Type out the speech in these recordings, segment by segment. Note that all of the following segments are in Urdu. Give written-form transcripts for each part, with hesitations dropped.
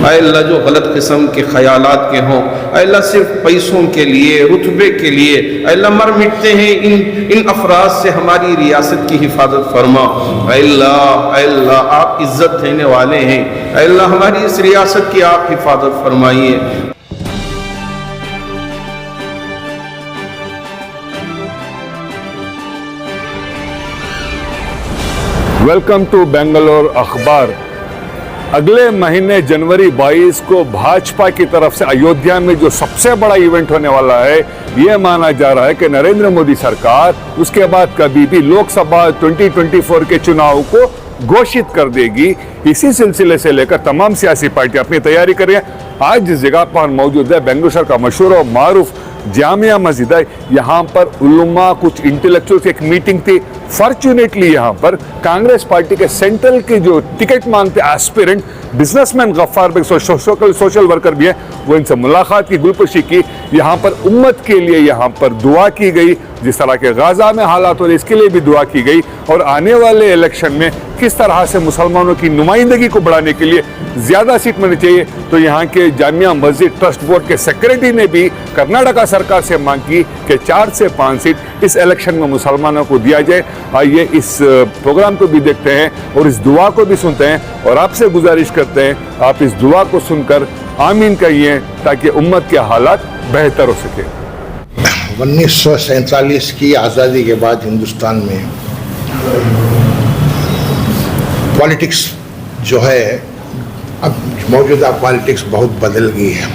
اے اللہ جو غلط قسم کے خیالات کے ہوں، اے اللہ صرف پیسوں کے لیے، رتبے کے لیے اے اللہ مر مٹتے ہیں، ان افراد سے ہماری ریاست کی حفاظت فرما۔ اے اللہ آپ عزت دینے والے ہیں، اے اللہ ہماری اس ریاست کی آپ حفاظت فرمائیے۔ ویلکم ٹو بنگلور اخبار۔ اگلے مہینے جنوری 22 کو بھاجپا کی طرف سے ایودھیا میں جو سب سے بڑا ایونٹ ہونے والا ہے، یہ مانا جا رہا ہے کہ نریندر مودی سرکار اس کے بعد کبھی بھی لوک سبھا 2024 کے چناؤ کو گھوشت کر دے گی۔ اسی سلسلے سے لے کر تمام سیاسی پارٹیاں اپنی تیاری کر رہی ہیں۔ آج جس جگہ پر موجود ہے بنگلور شہر کا مشہور و معروف جامعہ مسجد ہے، یہاں پر علماء کچھ انٹلیکچوئلز کی ایک میٹنگ تھی۔ فارچونیٹلی یہاں پر کانگریس پارٹی کے سینٹرل کی جو ٹکٹ مانگتے ایسپیرنٹ بزنس مین غفار بیگ سوشل ورکر بھی ہیں، وہ ان سے ملاقات کی، گلپوشی کی۔ یہاں پر امت کے لیے یہاں پر دعا کی گئی، جس طرح کے غزہ میں حالات ہو رہے اس کے لیے بھی دعا کی گئی، اور آنے والے الیکشن میں کس طرح سے مسلمانوں کی نمائندگی کو بڑھانے کے لیے زیادہ سیٹ ملنی چاہیے۔ تو یہاں کے جامعہ مسجد ٹرسٹ بورڈ کے سیکریٹری نے بھی کرناٹکا سرکار سے مانگ کی کہ 4 سے 5 سیٹ اس الیکشن میں مسلمانوں کو دیا جائے۔ آئیے اس پروگرام کو بھی دیکھتے ہیں اور اس دعا کو بھی سنتے ہیں، اور آپ سے گزارش کرتے ہیں آپ اس دعا کو سن کر آمین کہیے تاکہ امت کے حالات بہتر ہو سکے۔ 1947 کی آزادی کے بعد ہندوستان میں پالیٹکس جو ہے، اب موجودہ پالیٹکس بہت بدل گئی ہے۔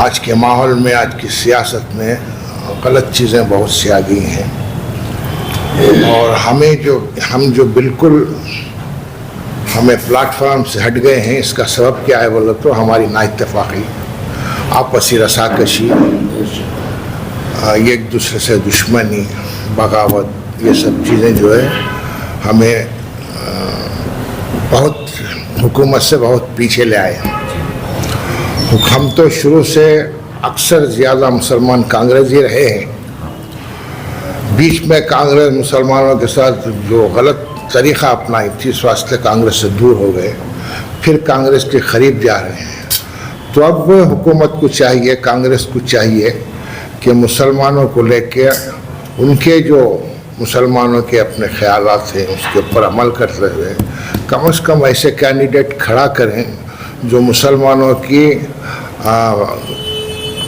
آج کے ماحول میں، آج کی سیاست میں غلط چیزیں بہت سی آ گئی ہیں، اور ہم جو بالکل ہمیں پلیٹ فارم سے ہٹ گئے ہیں، اس کا سبب کیا ہے بولے تو ہماری نا اتفاقی، آپسی رساکشی، ایک دوسرے سے دشمنی، بغاوت، یہ سب چیزیں جو ہے ہمیں بہت حکومت سے بہت پیچھے لے آئے۔ ہم تو شروع سے اکثر زیادہ مسلمان کانگریس ہی رہے ہیں۔ بیچ میں کانگریس مسلمانوں کے ساتھ جو غلط طریقہ اپنائی تھی، اس واسطے کانگریس سے دور ہو گئے، پھر کانگریس کے قریب جا رہے ہیں۔ تو اب حکومت کو چاہیے، کانگریس کو چاہیے کہ مسلمانوں کو لے کے ان کے جو مسلمانوں کے اپنے خیالات ہیں اس کے اوپر عمل کرتے ہوئے کم از کم ایسے کینڈیڈیٹ کھڑا کریں جو مسلمانوں کی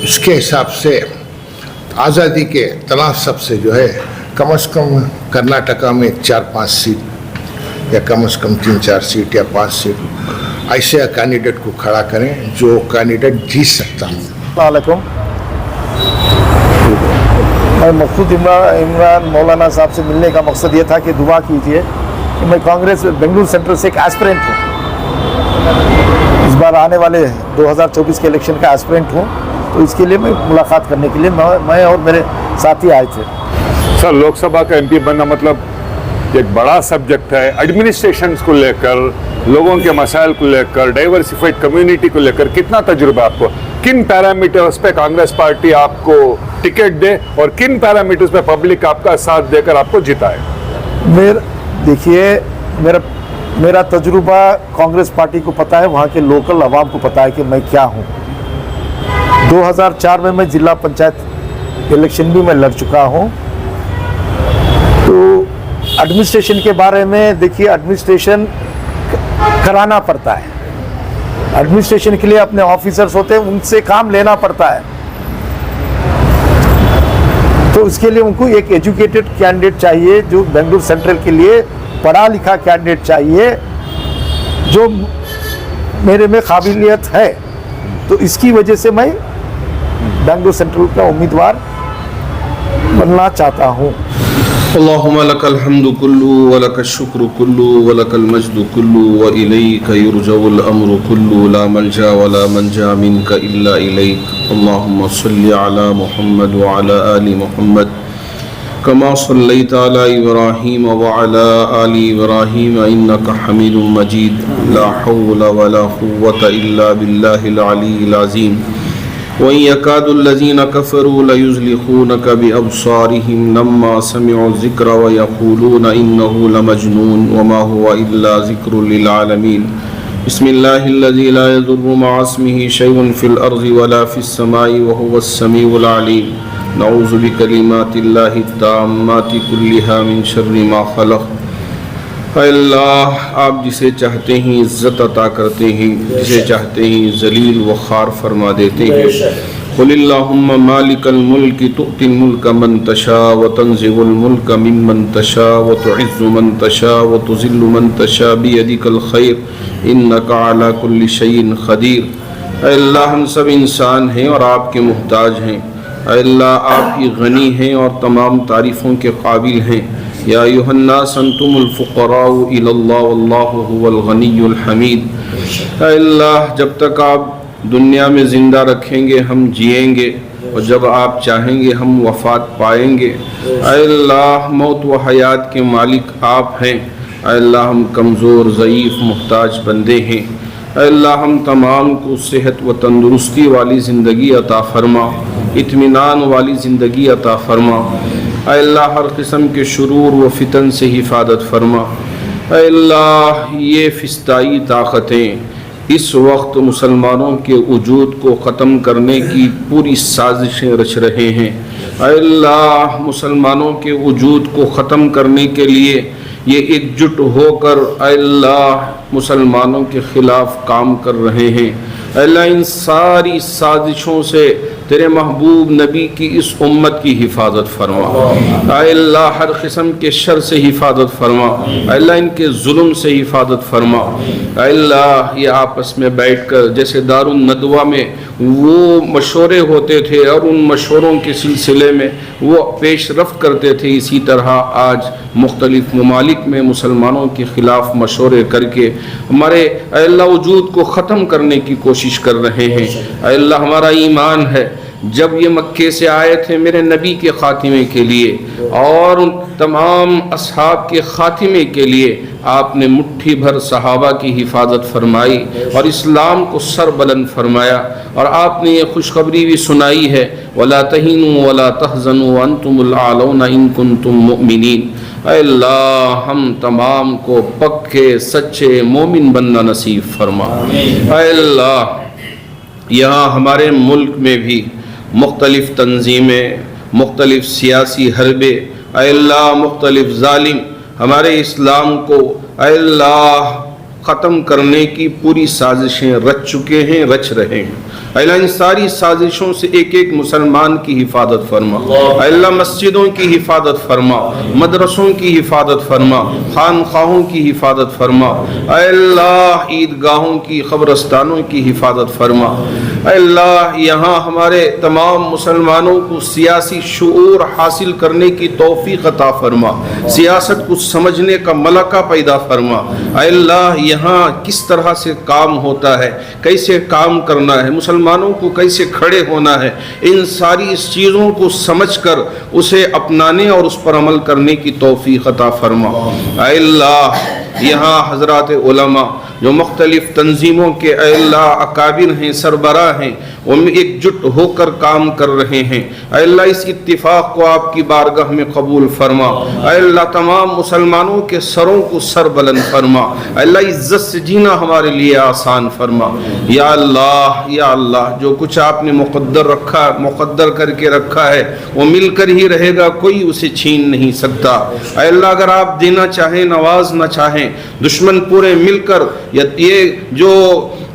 اس کے حساب سے آزادی کے تناسب سے جو ہے کم از کم کرناٹکا میں 4-5 سیٹ یا کم از کم 3-4 سیٹ یا 5 سیٹ ایسے کینڈیڈیٹ کو کھڑا کریں جو کینڈیڈیٹ جیت سکتا ہے۔ السلام علیکم، میں مقصود عمران مولانا صاحب سے ملنے کا مقصد یہ تھا کہ دعا کیجیے کہ میں کانگریس بنگلور سینٹرل سے ایک ایسپرنٹ ہوں، اس بار آنے والے 2024 کے الیکشن کا ایسپرنٹ ہوں، تو اس کے لیے میں ملاقات کرنے کے لیے میں اور میرے ساتھی آئے تھے۔ سر، لوک سبھا کا ایم پی بننا مطلب ایک بڑا سبجیکٹ ہے، ایڈمنسٹریشنز کو لے کر، لوگوں کے مسائل کو لے کر، ڈائیورسیفائڈ کمیونٹی کو لے کر کتنا تجربہ آپ کو؟ کن پیرامیٹرز پہ کانگریس پارٹی آپ کو ٹکٹ دے اور کن پیرامیٹرز پہ پبلک آپ کا ساتھ دے کر آپ کو جتائے؟ دیکھیے، میرا تجربہ کانگریس پارٹی کو پتہ ہے، وہاں کے لوکل عوام کو پتہ ہے کہ میں کیا ہوں۔ 2004 میں ضلع پنچایت الیکشن بھی میں لڑ چکا ہوں۔ تو ایڈمنسٹریشن کے بارے میں دیکھیے، ایڈمنسٹریشن کرانا پڑتا ہے، ایڈمنسٹریشن کے لیے اپنے آفیسرز ہوتے ہیں، ان سے کام لینا پڑتا ہے، تو اس کے لیے ان کو ایک ایجوکیٹڈ کینڈیڈیٹ چاہیے، جو بنگلور سینٹرل کے لیے پڑھا لکھا کینڈیڈیٹ چاہیے، جو میرے میں قابلیت ہے۔ تو اس کی وجہ سے میں بنگلور سینٹرل کا امیدوار بننا چاہتا ہوں۔ اللهم لك الحمد كله ولك الشكر كله ولك المجد كله وإليك يرجع الأمر كله لا ملجأ ولا منجا منك إلا إليك اللهم صل على محمد وعلى آل محمد كما صليت على إبراهيم وعلى آل إبراهيم إنك حميد مجيد لا حول ولا قوة إلا بالله العلي العظيم وَإِن يَكَادُ الَّذِينَ كَفَرُوا لَيُزْلِقُونَكَ بِأَبْصَارِهِمْ لَمَّا سَمِعُوا الذِّكْرَ وَيَقُولُونَ إِنَّهُ لَمَجْنُونٌ وَمَا هُوَ إِلَّا ذِكْرٌ لِلْعَالَمِينَ بسم الله الذي لا يضر مع اسمه شيء في الأرض ولا في السماء وهو السميع العليم نعوذ بكلمات الله التامات كلها من شر ما خلق. اے اللہ آپ جسے چاہتے ہیں عزت عطا کرتے ہیں، جسے چاہتے ہیں ذلیل و خوار فرما دیتے ہیں. قل اللہم مالک الملک تؤتی الملک من تشاء وتنزع الملک ممن تشاء وتعز من تشاء وتذل من تشاء بیدک الخیر انک علی کل شیء قدیر. اے اللہ ہم سب انسان ہیں اور آپ کے محتاج ہیں. اے اللہ آپ ہی غنی ہیں اور تمام تعریفوں کے قابل ہیں. یا ایھا الناس انتم الفقراء الی اللہ واللہ هو الغنی الحمید. اے اللہ جب تک آپ دنیا میں زندہ رکھیں گے ہم جئیں گے، اور جب آپ چاہیں گے ہم وفات پائیں گے. اے اللہ موت و حیات کے مالک آپ ہیں. اے اللہ ہم کمزور ضعیف محتاج بندے ہیں. اے اللہ ہم تمام کو صحت و تندرستی والی زندگی عطا فرما، اطمینان والی زندگی عطا فرما. اے اللہ ہر قسم کے شرور و فتن سے حفاظت فرما. اے اللہ یہ فسطائی طاقتیں اس وقت مسلمانوں کے وجود کو ختم کرنے کی پوری سازشیں رچ رہے ہیں. اے اللہ مسلمانوں کے وجود کو ختم کرنے کے لیے یہ ایک جٹ ہو کر اے اللہ مسلمانوں کے خلاف کام کر رہے ہیں. اے اللہ ان ساری سازشوں سے تیرے محبوب نبی کی اس امت کی حفاظت فرما. اے اللہ ہر قسم کے شر سے حفاظت فرما. اے اللہ ان کے ظلم سے حفاظت فرما. اے اللہ یہ آپس میں بیٹھ کر جیسے دار الندوہ میں وہ مشورے ہوتے تھے اور ان مشوروں کے سلسلے میں وہ پیش رفت کرتے تھے، اسی طرح آج مختلف ممالک میں مسلمانوں کے خلاف مشورے کر کے ہمارے اے اللہ وجود کو ختم کرنے کی کوشش کر رہے ہیں. اے اللہ ہمارا ایمان ہے جب یہ مکے سے آئے تھے میرے نبی کے خاتمے کے لیے اور ان تمام اصحاب کے خاتمے کے لیے آپ نے مٹھی بھر صحابہ کی حفاظت فرمائی اور اسلام کو سر بلند فرمایا، اور آپ نے یہ خوشخبری بھی سنائی ہے وَلَا تَهِنُوا وَلَا تَحْزَنُوا وَأَنْتُمُ الْأَعْلَوْنَ إِن كُنتُم مُؤْمِنِينَ. اے اللہ ہم تمام کو پکے سچے مومن بننا نصیب فرما. اے اللہ یہاں ہمارے ملک میں بھی مختلف تنظیمیں، مختلف سیاسی حربے اے اللہ مختلف ظالم ہمارے اسلام کو اے اللہ ختم کرنے کی پوری سازشیں رچ چکے ہیں، رچ رہے ہیں. اے اللہ ان ساری سازشوں سے ایک ایک مسلمان کی حفاظت فرما. اے اللہ مسجدوں کی حفاظت فرما، مدرسوں کی حفاظت فرما، خانقاہوں کی حفاظت فرما. اے اللہ عیدگاہوں کی، قبرستانوں کی حفاظت فرما. اے اللہ یہاں ہمارے تمام مسلمانوں کو سیاسی شعور حاصل کرنے کی توفیق عطا فرما، سیاست کو سمجھنے کا ملکہ پیدا فرما. اے اللہ یہاں کس طرح سے کام ہوتا ہے، کیسے کام کرنا ہے، مسلمانوں کو کیسے کھڑے ہونا ہے، ان ساری اس چیزوں کو سمجھ کر اسے اپنانے اور اس پر عمل کرنے کی توفیق عطا فرما. اے اللہ یہاں حضرات علماء جو مختلف تنظیموں کے اے اللہ اکابر ہیں، سربراہ ہیں، وہ ایک جٹ ہو کر کام کر رہے ہیں. اے اللہ اس اتفاق کو آپ کی بارگاہ میں قبول فرما. اے اللہ تمام مسلمانوں کے سروں کو سر بلند فرما. اے اللہ عزت سے جینا ہمارے لیے آسان فرما. یا اللہ جو کچھ آپ نے مقدر کر کے رکھا ہے وہ مل کر ہی رہے گا، کوئی اسے چھین نہیں سکتا. اے اللہ اگر آپ دینا چاہیں نوازنا چاہیں، دشمن پورے مل کر یہ جو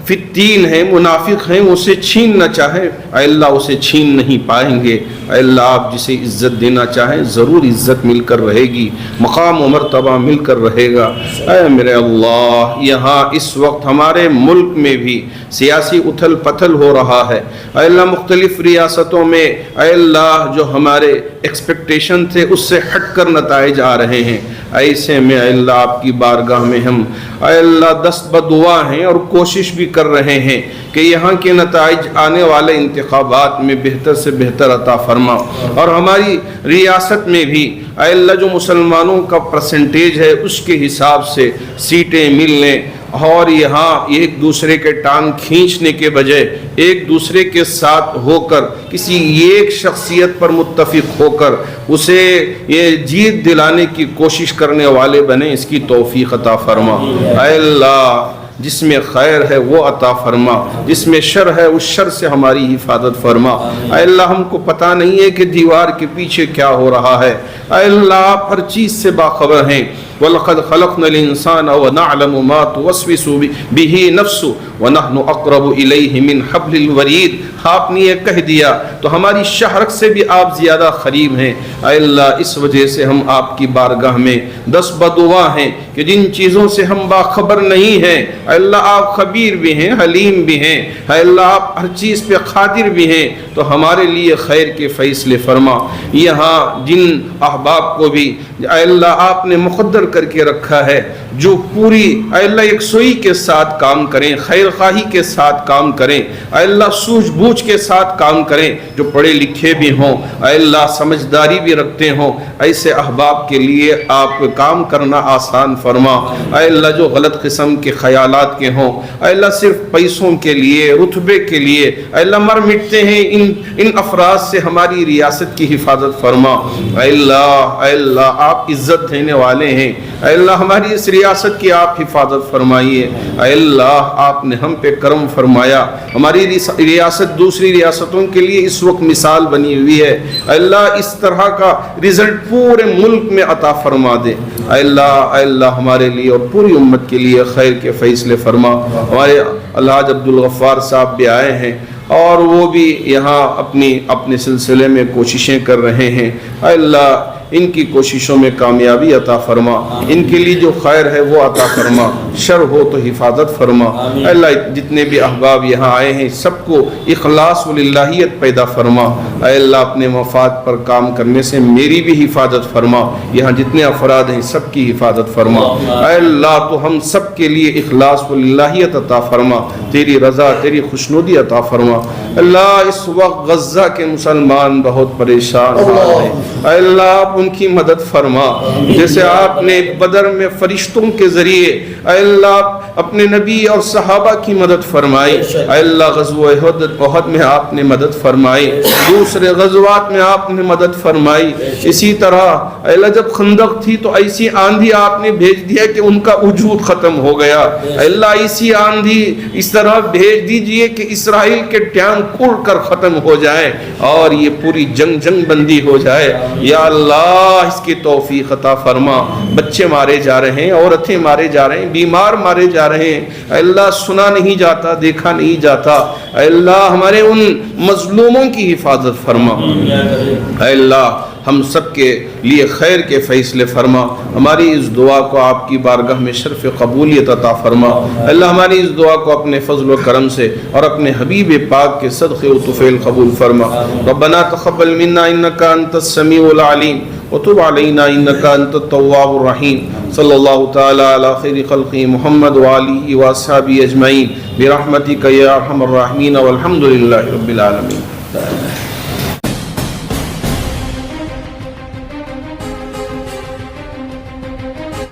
فتین ہیں، منافق ہیں، اسے چھیننا چاہیں اے اللہ اسے چھین نہیں پائیں گے. اے اللہ آپ جسے عزت دینا چاہیں ضرور عزت مل کر رہے گی، مقام و مرتبہ مل کر رہے گا. اے میرے اللہ یہاں اس وقت ہمارے ملک میں بھی سیاسی اتھل پتھل ہو رہا ہے. اے اللہ مختلف ریاستوں میں اے اللہ جو ہمارے ایکسپیکٹیشن تھے اس سے ہٹ کر نتائج آ رہے ہیں. ایسے میں اے اللہ آپ کی بارگاہ میں ہم اے اللہ دست بدعا ہیں اور کوشش بھی کر رہے ہیں کہ یہاں کے نتائج آنے والے انتخابات میں بہتر سے بہتر عطا فرما، اور ہماری ریاست میں بھی اے اللہ جو مسلمانوں کا پرسنٹیج ہے اس کے حساب سے سیٹیں ملنے، اور یہاں ایک دوسرے کے ٹانگ کھینچنے کے بجائے ایک دوسرے کے ساتھ ہو کر کسی ایک شخصیت پر متفق ہو کر اسے یہ جیت دلانے کی کوشش کرنے والے بنے، اس کی توفیق عطا فرما. اے اللہ جس میں خیر ہے وہ عطا فرما، جس میں شر ہے اس شر سے ہماری حفاظت فرما۔ اے اللہ ہم کو پتہ نہیں ہے کہ دیوار کے پیچھے کیا ہو رہا ہے، اے اللہ آپ ہر چیز سے باخبر ہیں۔ وَلَقَدْ خَلَقْنَا الْإِنسَانَ وَنَعْلَمُ مَا تُوَسْوِسُ بِهِ نَفْسُهُ وَنَحْنُ أَقْرَبُ إِلَيْهِ مِنْ حَبْلِ الْوَرِيدِ۔ آپ نے یہ کہہ دیا تو ہماری شہرک سے بھی آپ زیادہ قریب ہیں۔ اے اللہ اس وجہ سے ہم آپ کی بارگاہ میں دست بدعا ہیں کہ جن چیزوں سے ہم باخبر نہیں ہیں، اے اللہ آپ خبیر بھی ہیں، حلیم بھی ہیں، اے اللہ آپ ہر چیز پہ قادر بھی ہیں، تو ہمارے لیے خیر کے فیصلے فرما۔ یہاں جن احباب کو بھی اے اللہ آپ نے مقدر کر کے رکھا ہے جو پوری اے اللہ یکسوئی کے ساتھ کام کریں، خیر خواہی کے ساتھ کام کریں، اے اللہ سوجھ بوجھ کے ساتھ کام کریں، جو پڑھے لکھے بھی ہوں، اے اللہ سمجھداری بھی رکھتے ہوں، ایسے احباب کے لیے آپ کام کرنا آسان فرما۔ اے اللہ جو غلط قسم کے خیالات کے ہوں، اے اللہ صرف پیسوں کے لیے، رتبے کے لیے اے اللہ مر مٹتے ہیں، ان افراد سے ہماری ریاست کی حفاظت فرما۔ اے اللہ آپ عزت دینے والے ہیں، اے اللہ ہماری اس ریاست کی آپ حفاظت فرمائیے۔ اے اللہ آپ نے ہم پہ کرم فرمایا، ہماری ریاست دوسری ریاستوں کے لیے اس وقت مثال بنی ہوئی ہے، اے اللہ اس طرح کا رزلٹ پورے ملک میں عطا فرما دے۔ اے اللہ ہمارے لیے اور پوری امت کے لیے خیر کے فیصلے فرما۔ ہمارے الحاج عبدالغفار صاحب بھی آئے ہیں اور وہ بھی یہاں اپنے سلسلے میں کوششیں کر رہے ہیں، اے اللہ ان کی کوششوں میں کامیابی عطا فرما، ان کے لیے جو خیر ہے وہ عطا فرما، شر ہو تو حفاظت فرما۔ اے اللہ جتنے بھی احباب یہاں آئے ہیں سب کو اخلاص و للہیت پیدا فرما۔ اے اللہ اپنے مفاد پر کام کرنے سے میری بھی حفاظت فرما، یہاں جتنے افراد ہیں سب کی حفاظت فرما۔ اے اللہ تو ہم سب کے لیے اخلاص و للہیت عطا فرما، تیری رضا تیری خوشنودی عطا فرما۔ اللہ اس وقت غزہ کے مسلمان بہت پریشان ہیں، اے اللہ آپ ان کی مدد فرما، جیسے آپ نے بدر میں فرشتوں کے ذریعے اے اللہ اپنے نبی اور صحابہ کی مدد فرمائی، اے اللہ غزوہ احد میں آپ نے مدد فرمائی، دوسرے غزوات میں آپ نے مدد فرمائی، اسی طرح اے اللہ جب خندق تھی تو ایسی آندھی آپ نے بھیج دیا کہ ان کا وجود ختم ہو گیا، اے اللہ ایسی آندھی اس طرح بھیج دیجئے کہ اسرائیل کے ٹینک اڑ کر ختم ہو جائے اور یہ پوری جنگ بندی ہو جائے۔ یا اللہ اس کی توفیق عطا فرما، بچے مارے جا رہے ہیں، عورتیں مارے جا رہے ہیں، بیمار مارے جا رہے ہیں، اے اللہ سنا نہیں جاتا، دیکھا نہیں جاتا، اے اللہ ہمارے ان مظلوموں کی حفاظت فرما۔ اے اللہ ہم سب کے لیے خیر کے فیصلے فرما، ہماری اس دعا کو آپ کی بارگاہ میں شرف قبولیت عطا فرما۔ اللہ ہماری اس دعا کو اپنے فضل و کرم سے اور اپنے حبیب پاک کے صدقے و طفیل قبول فرما۔ ربنا تقبل منا انک انت السمیع العلیم وتب علینا انک انت التواب الرحیم۔ صلی اللہ تعالی علی خیر خلقہ محمد وآلہ واصحابہ اجمعین برحمتک یا ارحم الراحمین والحمد للہ رب العالمین۔